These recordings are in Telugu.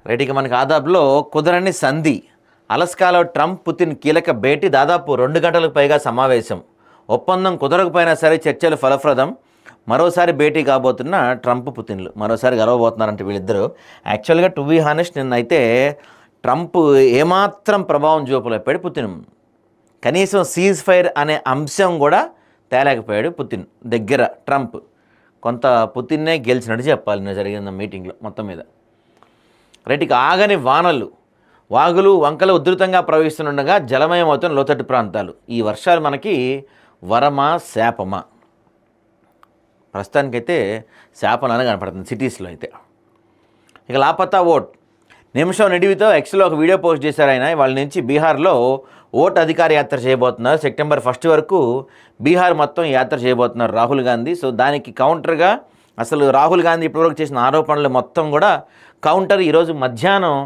రైట్, ఇక మనకి ఆదాబ్లో కుదరని సంధి. అలస్కాలో ట్రంప్ పుతిన్ కీలక భేటీ, దాదాపు 2 గంటలకు పైగా సమావేశం. ఒప్పందం కుదరకపోయినా సరే చర్చలు ఫలప్రదం. మరోసారి భేటీ కాబోతున్న ట్రంప్ పుతిన్లు మరోసారి గెలవబోతున్నారంటే వీళ్ళిద్దరూ. యాక్చువల్గా టు బీ హానెస్ట్, నిన్నైతే ట్రంప్ ఏమాత్రం ప్రభావం చూపలేకపోయాడు పుతిన్. కనీసం సీజ్ ఫైర్ అనే అంశం కూడా తేలేకపోయాడు పుతిన్ దగ్గర. ట్రంప్ కొంత పుతిన్నే గెలిచినట్టు చెప్పాలి నిన్న జరిగిన మీటింగ్లో మొత్తం మీద. రైట్, ఇక ఆగని వానలు, వాగులు వంకలు ఉధృతంగా ప్రవహిస్తుండగా జలమయం అవుతున్న లోతట్టు ప్రాంతాలు. ఈ వర్షాలు మనకి వరమా శాపమా? ప్రస్తుతానికైతే శాపనానే కనపడుతుంది సిటీస్లో అయితే. ఇక లాపతా ఓట్, నిమిషం నిడివితో ఎక్స్లో ఒక వీడియో పోస్ట్ చేశారు ఆయన. వాళ్ళ నుంచి బీహార్లో ఓట్ అధికార యాత్ర చేయబోతున్నారు. సెప్టెంబర్ 1 వరకు బీహార్ మొత్తం యాత్ర చేయబోతున్నారు రాహుల్ గాంధీ. సో దానికి కౌంటర్గా అసలు రాహుల్ గాంధీ ఇప్పటివరకు చేసిన ఆరోపణలు మొత్తం కూడా కౌంటర్ ఈరోజు మధ్యాహ్నం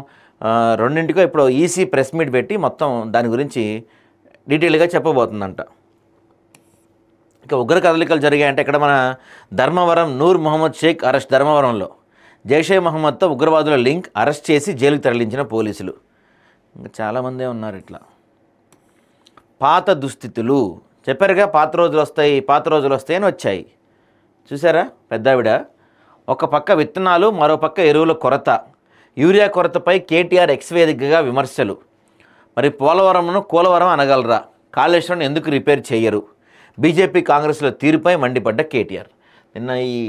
2 ఇప్పుడు ఈసీ ప్రెస్ మీట్ పెట్టి మొత్తం దాని గురించి డీటెయిల్గా చెప్పబోతుందంట. ఇక ఉగ్ర కదలికలు జరిగాయంటే ఇక్కడ మన ధర్మవరం నూర్ మొహమ్మద్ షేక్ అరెస్ట్. ధర్మవరంలో జైషే మహమ్మద్తో ఉగ్రవాదుల లింక్, అరెస్ట్ చేసి జైలుకు తరలించిన పోలీసులు. ఇంకా చాలామందే ఉన్నారు ఇట్లా. పాత దుస్థితులు చెప్పారుగా, పాత రోజులు వస్తాయి అని వచ్చాయి. చూసారా పెద్దావిడ, ఒక పక్క విత్తనాలు, మరో పక్క ఎరువుల కొరత, యూరియా కొరతపై కేటీఆర్ ఎక్స్ వేదికగా విమర్శలు. మరి కూలవరం అనగలరా? కాళేశ్వరం ఎందుకు రిపేర్ చేయరు? బీజేపీ కాంగ్రెస్లో తీరుపై మండిపడ్డ కేటీఆర్. నిన్న ఈ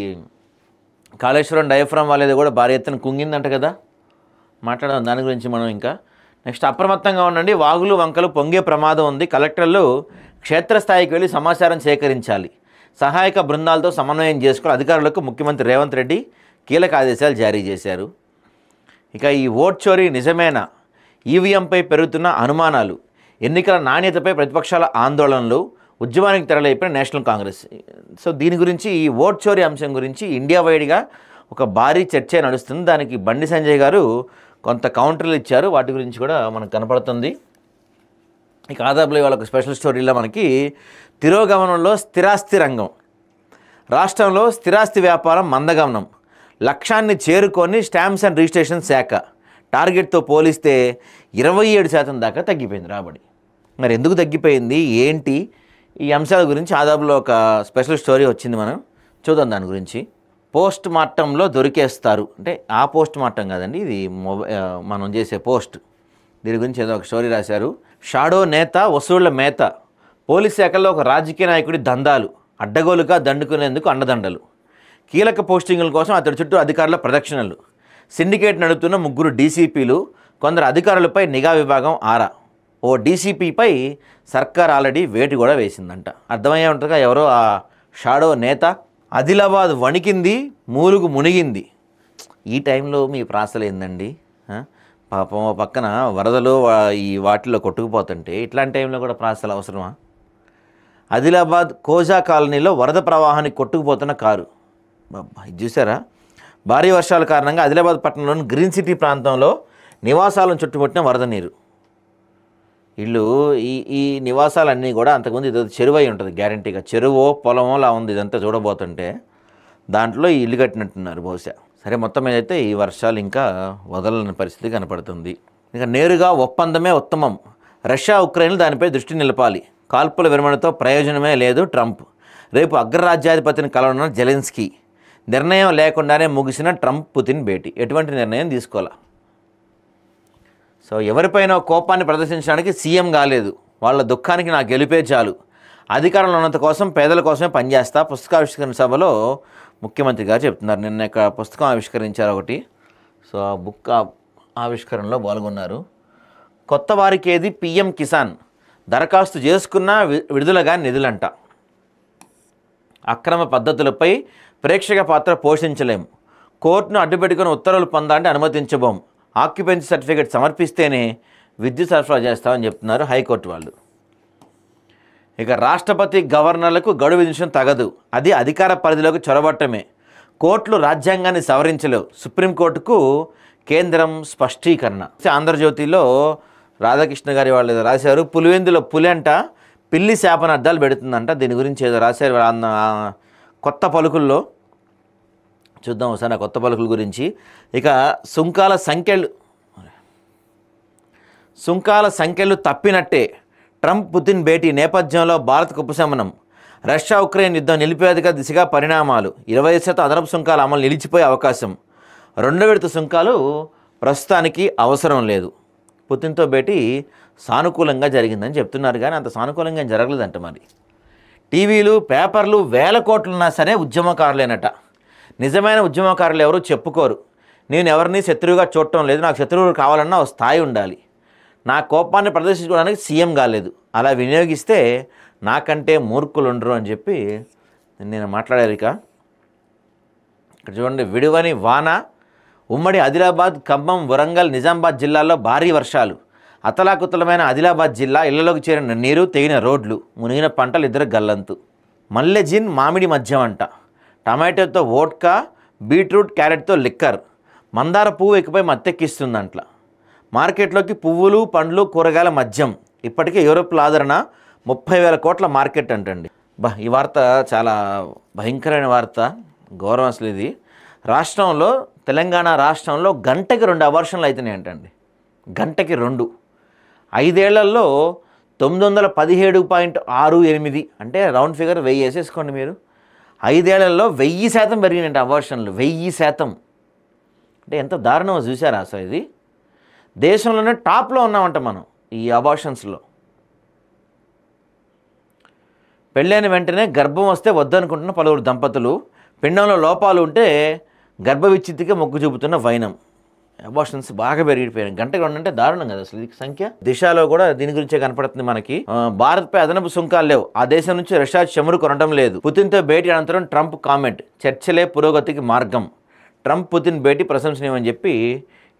కాళేశ్వరం డయాఫ్రామ్ వాళ్ళేది కూడా భారీ ఎత్తున కుంగిందంట కదా, మాట్లాడదాం దాని గురించి మనం. ఇంకా నెక్స్ట్, అప్రమత్తంగా ఉండండి, వాగులు వంకలు పొంగే ప్రమాదం ఉంది. కలెక్టర్లు క్షేత్రస్థాయికి వెళ్ళి సమాచారం సేకరించాలి. సహాయక బృందాలతో సమన్వయం చేసుకుని అధికారులకు ముఖ్యమంత్రి రేవంత్ రెడ్డి కీలక ఆదేశాలు జారీ చేశారు. ఇక ఈ ఓట్ చోరీ నిజమేనా? ఈవీఎంపై పెరుగుతున్న అనుమానాలు, ఎన్నికల నాణ్యతపై ప్రతిపక్షాల ఆందోళనలు, ఉద్యమానికి తెరలేపిన నేషనల్ కాంగ్రెస్. సో దీని గురించి, ఈ ఓట్ చోరీ అంశం గురించి ఇండియా వైడ్గా ఒక భారీ చర్చ నడుస్తుంది. దానికి బండి సంజయ్ గారు కొంత కౌంటర్లు ఇచ్చారు, వాటి గురించి కూడా మనకు కనపడుతుంది. ఇక ఆదాబ్లో ఇవాళ ఒక స్పెషల్ స్టోరీలో మనకి తిరోగమనంలో స్థిరాస్తి రంగం. రాష్ట్రంలో స్థిరాస్తి వ్యాపారం మందగమనం, లక్ష్యాన్ని చేరుకొని స్టాంప్స్ అండ్ రిజిస్ట్రేషన్ శాఖ టార్గెట్తో పోలిస్తే 27% దాకా తగ్గిపోయింది రాబడి. మరి ఎందుకు తగ్గిపోయింది ఏంటి, ఈ అంశాల గురించి ఆదాబ్లో ఒక స్పెషల్ స్టోరీ వచ్చింది, మనం చూద్దాం దాని గురించి. పోస్ట్ మార్టంలో దొరికేస్తారు అంటే ఆ పోస్ట్ మార్టం కాదండి, ఇది మనం చేసే పోస్ట్. దీని గురించి ఏదో ఒక స్టోరీ రాశారు. షాడో నేత వసూళ్ల మేత, పోలీస్ శాఖల్లో ఒక రాజకీయ నాయకుడి దందాలు, అడ్డగోలుగా దండుకునేందుకు అండదండలు, కీలక పోస్టింగుల కోసం అతడి చుట్టూ అధికారుల ప్రదక్షిణలు, సిండికేట్ నడుపుతున్న 3 డీసీపీలు, కొందరు అధికారులపై నిఘా విభాగం ఆరా. ఓ డీసీపీపై సర్కార్ ఆల్రెడీ వేటు కూడా వేసిందంట. అర్థమయ్యే ఉంటుందిగా ఎవరో ఆ షాడో నేత. ఆదిలాబాద్ వణికింది, మూలుగు మునిగింది. ఈ టైంలో మీ ప్రాసలు ఏందండి? పాపం పక్కన వరదలు ఈ వాటిల్లో కొట్టుకుపోతుంటే ఇట్లాంటి టైంలో కూడా ప్రాసలు అవసరమా? ఆదిలాబాద్ కోజా కాలనీలో వరద ప్రవాహానికి కొట్టుకుపోతున్న కారు. ఇది చూసారా? భారీ వర్షాల కారణంగా ఆదిలాబాద్ పట్టణంలోని గ్రీన్ సిటీ ప్రాంతంలో నివాసాలను చుట్టుముట్టిన వరద నీరు. వీళ్ళు ఈ నివాసాలన్నీ కూడా అంతకుముందు ఇది చెరువు అయి ఉంటుంది గ్యారంటీగా, చెరువో పొలమో లా ఉంది ఇదంతా చూడబోతుంటే. దాంట్లో ఈ ఇల్లు కట్టినట్టున్నారు బహుశా. సరే, మొత్తం ఏదైతే ఈ వర్షాలు ఇంకా వదలని పరిస్థితి కనపడుతుంది. ఇంకా నేరుగా ఒప్పందమే ఉత్తమం, రష్యా ఉక్రెయిన్లు దానిపై దృష్టి నిలపాలి, కాల్పుల విరమణతో ప్రయోజనమే లేదు ట్రంప్, రేపు అగ్రరాజ్యాధిపతిని కలవనున్న జెలెన్స్కీ, నిర్ణయం లేకుండానే ముగిసిన ట్రంప్ పుతిన్ భేటీ. ఎటువంటి నిర్ణయం తీసుకోవాలా? సో ఎవరిపైన కోపాన్ని ప్రదర్శించడానికి సీఎం కాలేదు, వాళ్ళ దుఃఖానికి నా గెలిపే చాలు, అధికారంలో ఉన్నంత కోసం పేదల కోసమే పనిచేస్తా, పుస్తకావిష్కరణ సభలో ముఖ్యమంత్రి గారు చెప్తున్నారు. నిన్న ఇక్కడ పుస్తకం ఆవిష్కరించారు ఒకటి. సో ఆ బుక్ ఆవిష్కరణలో పాల్గొన్నారు. కొత్త వారికి ఏది పీఎం కిసాన్, దరఖాస్తు చేసుకున్నా విడుదలగా నిధులంట, అక్రమ పద్ధతులపై ప్రేక్షక పాత్ర పోషించలేం, కోర్టును అడ్డుపెట్టుకుని ఉత్తర్వులు పొందాలంటే అనుమతించబోం, ఆక్యుపెన్సీ సర్టిఫికేట్ సమర్పిస్తేనే విద్యుత్ సరఫరా చేస్తామని చెప్తున్నారు హైకోర్టు వాళ్ళు. ఇక రాష్ట్రపతి గవర్నర్లకు గడువు విధించడం తగదు, అది అధికార పరిధిలోకి చొరబట్టమే, కోర్టులు రాజ్యాంగాన్ని సవరించలేవు, సుప్రీంకోర్టుకు కేంద్రం స్పష్టీకరణ. ఆంధ్రజ్యోతిలో రాధాకృష్ణ గారి వాళ్ళు రాశారు. పులివెందులో పులి అంట పిల్లి శాపనార్థాలు పెడుతుందంట. దీని గురించి ఏదో రాశారు కొత్త పలుకుల్లో. చూద్దాం ఒకసారి ఆ కొత్త పలుకుల గురించి. ఇక సుంకాల సంఖ్యలు సుంకాల సంఖ్యలు తప్పినట్టే. ట్రంప్ పుతిన్ భేటీ నేపథ్యంలో భారత్కు ఉపశమనం. రష్యా ఉక్రెయిన్ యుద్ధం నిలిపేదిగా దిశగా పరిణామాలు. 20% అదనపు సుంకాల అమలు నిలిచిపోయే అవకాశం. రెండో విడత సుంకాలు ప్రస్తుతానికి అవసరం లేదు. పుతిన్తో భేటీ సానుకూలంగా జరిగిందని చెప్తున్నారు, కానీ అంత సానుకూలంగా జరగలేదంట. మరి టీవీలు పేపర్లు వేల కోట్లున్నా సరే ఉద్యమకారులేనట. నిజమైన ఉద్యమకారులు ఎవరు చెప్పుకోరు. నేను ఎవరిని శత్రువుగా చూడటం లేదు, నాకు శత్రువులు కావాలన్నా ఒక స్థాయి ఉండాలి, నా కోపాన్ని ప్రదర్శించుకోవడానికి సీఎం కాలేదు, అలా వినియోగిస్తే నాకంటే మూర్ఖులు ఉండరు అని చెప్పి నేను మాట్లాడారు. ఇక్కడ చూడండి, విడువని వాన. ఉమ్మడి ఆదిలాబాద్, ఖమ్మం, వరంగల్, నిజామాబాద్ జిల్లాల్లో భారీ వర్షాలు. అతలాకుతలమైన ఆదిలాబాద్ జిల్లా. ఇళ్లలోకి చేరిన నీరు, తెగిన రోడ్లు, మునిగిన పంటలు, ఇద్దరు గల్లంతు. మల్లెజిన్ మామిడి మద్యం అంట. టమాటోతో వోడ్కా, బీట్రూట్, క్యారెట్తో లిక్కర్. మందార పువ్వు ఎక్కిపోయి మత్తెక్కిస్తుందంట. మార్కెట్లోకి పువ్వులు, పండ్లు, కూరగాయల మద్యం. ఇప్పటికే యూరోప్లో ఆదరణ 30,000 కోట్ల మార్కెట్ అంటండి. ఈ వార్త చాలా భయంకరమైన వార్త, ఘోరం అసలు ఇది. రాష్ట్రంలో, తెలంగాణ రాష్ట్రంలో గంటకి 2 అబార్షన్లు అవుతున్నాయి అంటండి. గంటకి 2. 5 ఏళ్లలో 917.68, అంటే రౌండ్ ఫిగర్ 1000 వేసేసుకోండి మీరు. 5 ఏళ్లలో 1000% పెరిగినాయంట అబార్షన్లు. 1000%. అంటే ఎంత దారుణమో చూసారా అసలు ఇది. దేశంలోనే టాప్లో ఉన్నామంట మనం ఈ అబార్షన్స్లో. పెళ్ళైన వెంటనే గర్భం వస్తే వద్దనుకుంటున్న పలువురు దంపతులు. పిండంలో లోపాలు ఉంటే గర్భ విచ్ఛిత్తికి మొగ్గు చూపుతున్న వైనం. అబార్షన్స్ బాగా పెరిగిపోయాయి. గంటకి 2 అంటే దారుణం కదా అసలు ఈ సంఖ్య. దిశలో కూడా దీని గురించే కనపడుతుంది మనకి. భారత్పై అదనపు సుంకాలు లేవు. ఆ దేశం నుంచి రష్యా చమురు కొనడం లేదు. పుతిన్తో భేటీ అనంతరం ట్రంప్ కామెంట్. చర్చలే పురోగతికి మార్గం. ట్రంప్ పుతిన్ భేటీ ప్రశంసనీయమని చెప్పి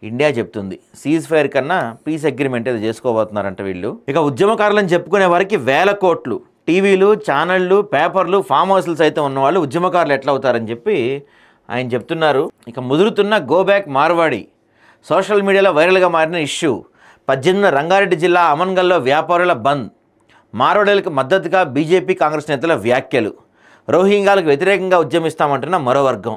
ఇండియా చెప్తుంది. సీజ్ ఫైర్ కన్నా పీస్ అగ్రిమెంట్ ఏదో చేసుకోబోతున్నారంట వీళ్ళు. ఇక ఉద్యమకారులను చెప్పుకునే వారికి 1000 కోట్లు. టీవీలు, ఛానళ్ళు, పేపర్లు, ఫామ్ హౌస్లు సైతం ఉన్నవాళ్ళు ఉద్యమకారులు ఎట్లా అవుతారని చెప్పి ఆయన చెప్తున్నారు. ఇక ముదురుతున్న గో బ్యాక్ మార్వాడి. సోషల్ మీడియాలో వైరల్గా మారిన ఇష్యూ. 18న రంగారెడ్డి జిల్లా అమన్గల్లో వ్యాపారుల బంద్. మార్వాడీలకు మద్దతుగా బీజేపీ, కాంగ్రెస్ నేతల వ్యాఖ్యలు. రోహింగ్యాలకు వ్యతిరేకంగా ఉద్యమిస్తామంటున్న మరో వర్గం.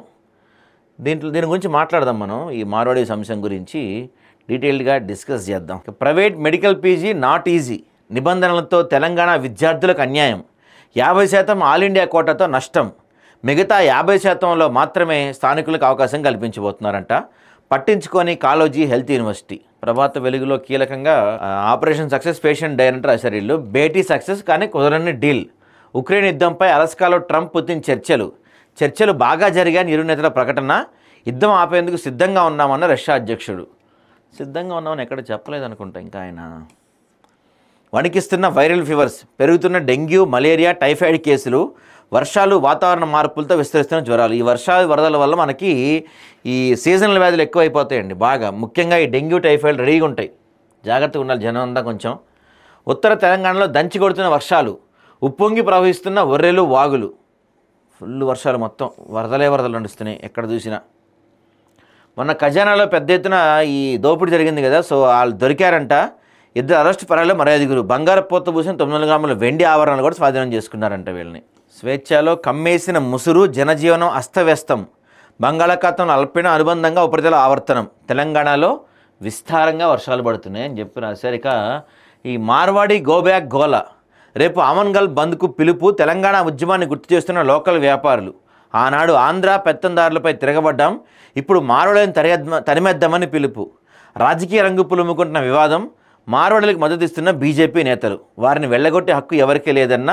దీని గురించి మాట్లాడదాం మనం. ఈ మార్వాడీ అంశం గురించి డీటెయిల్డ్గా డిస్కస్ చేద్దాం. Private medical PG not easy. నిబంధనలతో తెలంగాణ విద్యార్థులకు అన్యాయం. 50% ఆల్ ఇండియా కోటాతో నష్టం. మిగతా 50%లో మాత్రమే స్థానికులకు అవకాశం కల్పించబోతున్నారంట. పట్టించుకొని కాలోజీ హెల్త్ యూనివర్సిటీ. ప్రభాత వెలుగులో కీలకంగా ఆపరేషన్ సక్సెస్ పేషెంట్ డైరెక్టర్ రాశారు వీళ్ళు. భేటీ సక్సెస్ కానీ కుదరని డీల్. ఉక్రెయిన్ యుద్ధంపై అలస్కాలో ట్రంప్, పుతిన్ చర్చలు బాగా జరిగాయని ఇరు నేతల ప్రకటన. యుద్ధం ఆపేందుకు సిద్ధంగా ఉన్నామన్న రష్యా అధ్యక్షుడు. సిద్ధంగా ఉన్నామని ఎక్కడ చెప్పలేదనుకుంటా ఇంకా ఆయన. వణికిస్తున్న వైరల్ ఫీవర్స్. పెరుగుతున్న డెంగ్యూ, మలేరియా, టైఫాయిడ్ కేసులు. వర్షాలు, వాతావరణ మార్పులతో విస్తరిస్తున్న జ్వరాలు. ఈ వర్షాలు, వరదల వల్ల మనకి ఈ సీజనల్ వ్యాధులు ఎక్కువైపోతాయండి బాగా. ముఖ్యంగా ఈ డెంగ్యూ, టైఫాయిడ్ రెడీగా ఉంటాయి. జాగ్రత్తగా ఉండాలి జనం అంతా కొంచెం. ఉత్తర తెలంగాణలో దంచి కొడుతున్న వర్షాలు. ఉప్పొంగి ప్రవహిస్తున్న ఒర్రెలు, వాగులు. ఫుల్ వర్షాలు, మొత్తం వరదలు నడుస్తున్నాయి ఎక్కడ చూసినా. మొన్న ఖజానాలో పెద్ద ఎత్తున ఈ దోపిడీ జరిగింది కదా, సో వాళ్ళు దొరికారంట. 2 అరెస్ట్ పరాలు, మరో 5 బంగారు పోత పూసిన 900 గ్రాముల వెండి ఆభరణాలు కూడా స్వాధీనం చేసుకున్నారంట వీళ్ళని. స్వేచ్ఛలో కమ్మేసిన ముసురు. జనజీవనం అస్తవ్యస్తం. బంగాళాఖాతంలో అల్పీడనం అనుబంధంగా ఉపరితల ఆవర్తనం. తెలంగాణలో విస్తారంగా వర్షాలు పడుతున్నాయి అని చెప్పి రాశారు. ఇక ఈ మార్వాడి గోబ్యాక్ గోల. రేపు అమన్గల్ బంద్కు పిలుపు. తెలంగాణ ఉద్యమాన్ని గుర్తు చేస్తున్న లోకల్ వ్యాపారులు. ఆనాడు ఆంధ్ర పెత్తందారులపై తిరగబడ్డాం, ఇప్పుడు మార్వాడిని తరిమేద్దామని పిలుపు. రాజకీయ రంగు పులుముకుంటున్న వివాదం. మార్వాడీలకు మద్దతు ఇస్తున్న బీజేపీ నేతలు. వారిని వెళ్ళగొట్టే హక్కు ఎవరికీ లేదన్న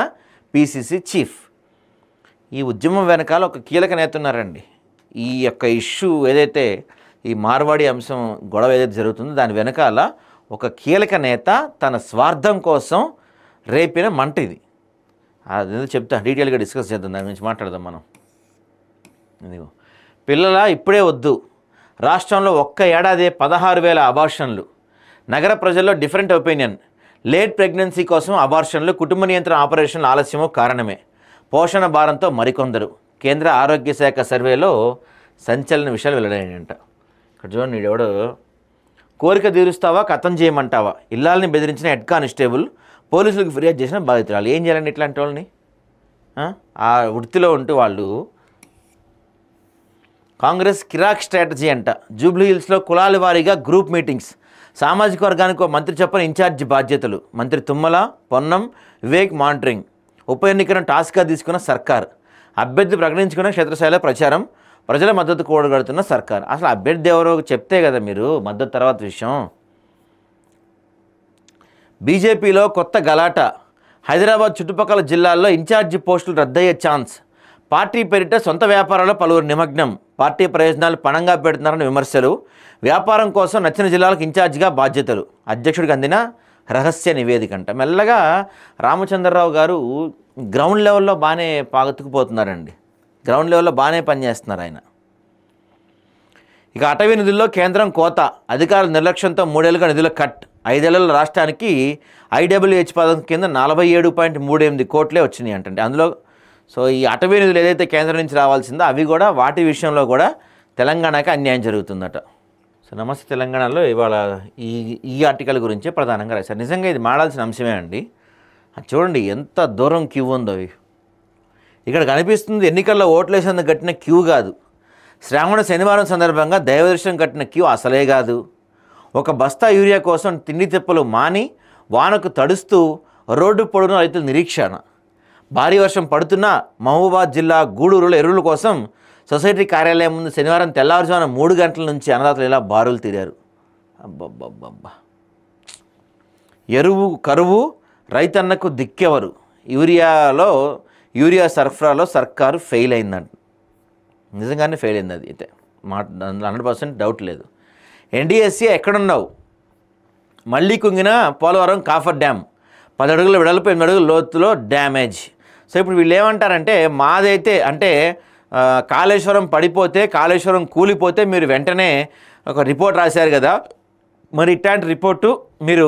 పీసీసీ చీఫ్. ఈ ఉద్యమం వెనకాల ఒక కీలక నేత ఉన్నారండి. ఈ యొక్క ఇష్యూ ఏదైతే ఈ మార్వాడి అంశం గొడవ ఏదైతే జరుగుతుందో దాని వెనకాల ఒక కీలక నేత తన స్వార్థం కోసం రేపిన మంట ఇది. అదేదో చెప్తా, డీటెయిల్గా డిస్కస్ చేద్దాం, దాని గురించి మాట్లాడదాం మనం. ఇదిగో పిల్లల ఇప్పుడే వద్దు. రాష్ట్రంలో ఒక్క ఏడాది 16,000 అబార్షన్లు. నగర ప్రజల్లో డిఫరెంట్ ఒపీనియన్. లేట్ ప్రెగ్నెన్సీ కోసం అబార్షన్లు, కుటుంబ నియంత్రణ ఆపరేషన్లు ఆలస్యమో కారణమే. పోషణ భారంతో మరికొందరు. కేంద్ర ఆరోగ్య శాఖ సర్వేలో సంచలన విషయాలు వెల్లడైనాయంట. ఇక్కడ చూడండి, ఎవడో కోరిక తీరుస్తావా కథం చేయమంటావా. ఇల్లాలని బెదిరించిన హెడ్ కానిస్టేబుల్. పోలీసులకు ఫిర్యాదు చేసిన బాధితురాలు. ఏం చేయాలండి ఇట్లాంటి వాళ్ళని? ఆ వృత్తిలో ఉంటూ వాళ్ళు. కాంగ్రెస్ కిరాక్ స్ట్రాటజీ అంట. జూబ్లీ హిల్స్లో కులాల వారీగా గ్రూప్ మీటింగ్స్. సామాజిక వర్గానికి ఒక మంత్రి చొప్పున ఇన్ఛార్జి బాధ్యతలు. మంత్రి తుమ్మల, పొన్నం, వివేక్ మానిటరింగ్. ఉప ఎన్నికలను టాస్క్గా తీసుకున్న సర్కార్. అభ్యర్థి ప్రకటించుకున్న క్షేత్రస్థాయిలో ప్రచారం. ప్రజల మద్దతు కూడగడుతున్న సర్కార్. అసలు అభ్యర్థి ఎవరో చెప్తే కదా మీరు మద్దతు తర్వాత విషయం. బీజేపీలో కొత్త గలాట. హైదరాబాద్ చుట్టుపక్కల జిల్లాల్లో ఇన్ఛార్జి పోస్టులు రద్దయ్యే ఛాన్స్. పార్టీ పేరిట సొంత వ్యాపారాల్లో పలువురు నిమగ్నం. పార్టీ ప్రయోజనాలు పణంగా పెడుతున్నారని విమర్శలు. వ్యాపారం కోసం నచ్చిన జిల్లాలకు ఇన్ఛార్జిగా బాధ్యతలు. అధ్యక్షుడికి అందిన రహస్య నివేదిక అంట. మెల్లగా రామచంద్రరావు గారు గ్రౌండ్ లెవెల్లో బాగానే పాగతుకుపోతున్నారండి. గ్రౌండ్ లెవెల్లో బాగానే పనిచేస్తున్నారు ఆయన. ఇక అటవీ నిధుల్లో కేంద్రం కోత. అధికారుల నిర్లక్ష్యంతో 3 ఏళ్లుగా నిధుల కట్. 5 ఏళ్లలో రాష్ట్రానికి ఐడబ్ల్యూహెచ్ పథకం కింద 47.38 కోట్లే వచ్చినాయి అంటండి. అందులో ఈ అటవీ నిధులు ఏదైతే కేంద్రం నుంచి రావాల్సిందో అవి కూడా వాటి విషయంలో కూడా తెలంగాణకి అన్యాయం జరుగుతుందట. నమస్తే తెలంగాణలో ఇవాళ ఈ ఆర్టికల్ గురించే ప్రధానంగా రాశారు. నిజంగా ఇది మాడాల్సిన అంశమే అండి. చూడండి ఎంత దూరం క్యూ ఉందో. ఇక్కడ కనిపిస్తుంది ఎన్నికల్లో ఓట్లు వేసేందుకు కట్టిన క్యూ కాదు. శ్రావణ శనివారం సందర్భంగా దైవదర్శనం కట్టిన క్యూ అసలే కాదు. ఒక బస్తా యూరియా కోసం తిండి తిప్పలు మాని వానకు తడుస్తూ రోడ్డు పొడవున రైతుల నిరీక్షణ. భారీ వర్షం పడుతున్న మహబూబాద్ జిల్లా గూడూరులో ఎరువుల కోసం సొసైటీ కార్యాలయం ముందు శనివారం తెల్లవారుజామున 3 గంటల నుంచి అన్నదాతలు ఇలా బారులు తీరారు. అబ్బబ్బబ్బబ్బా. ఎరువు కరువు, రైతన్నకు దిక్కెవరు. యూరియా సరఫరాలో సర్కారు ఫెయిల్ అయిందంట. నిజంగానే ఫెయిల్ అయింది. అది అయితే 100% డౌట్ లేదు. ఎన్డీఎస్సీ ఎక్కడున్నావు. మళ్ళీ కుంగిన పోలవరం కాఫర్ డ్యామ్. 10 అడుగుల వెడల్పు 8 అడుగుల లోతులో డ్యామేజ్. సో ఇప్పుడు వీళ్ళు ఏమంటారంటే మాదైతే అంటే కాళేశ్వరం పడిపోతే, కాళేశ్వరం కూలిపోతే మీరు వెంటనే ఒక రిపోర్ట్ రాశారు కదా, మరి ఇట్లాంటి రిపోర్టు మీరు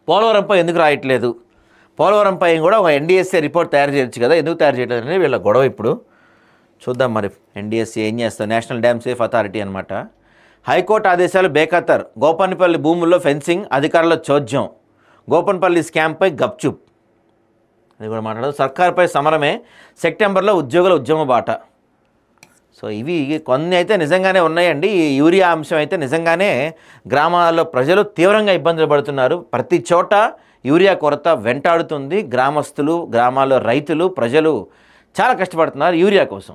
పోలవరంపై ఎందుకు రాయట్లేదు. పోలవరంపై కూడా ఒక ఎన్డీఎస్సీ రిపోర్ట్ తయారు చేయొచ్చు కదా, ఎందుకు తయారు చేయట్లేదు అనేది వీళ్ళ గొడవ. ఇప్పుడు చూద్దాం మరి ఎన్డీఎస్సీ ఏం చేస్తారు. నేషనల్ డ్యామ్ సేఫ్ అథారిటీ అనమాట. హైకోర్టు ఆదేశాలు బేఖతర్. గోపన్పల్లి భూముల్లో ఫెన్సింగ్, అధికారుల చోద్యం. గోపన్పల్లి స్కామ్పై గప్చుప్. అది కూడా మాట్లాడదు. సర్కార్పై సమరమే. సెప్టెంబర్లో ఉద్యోగుల ఉద్యమ బాట. సో ఇవి కొన్ని అయితే నిజంగానే ఉన్నాయండి. ఈ యూరియా అంశం అయితే నిజంగానే గ్రామాల్లో ప్రజలు తీవ్రంగా ఇబ్బందులు పడుతున్నారు. ప్రతి చోట యూరియా కొరత వెంటాడుతుంది. గ్రామస్తులు, గ్రామాల్లో రైతులు, ప్రజలు చాలా కష్టపడుతున్నారు యూరియా కోసం.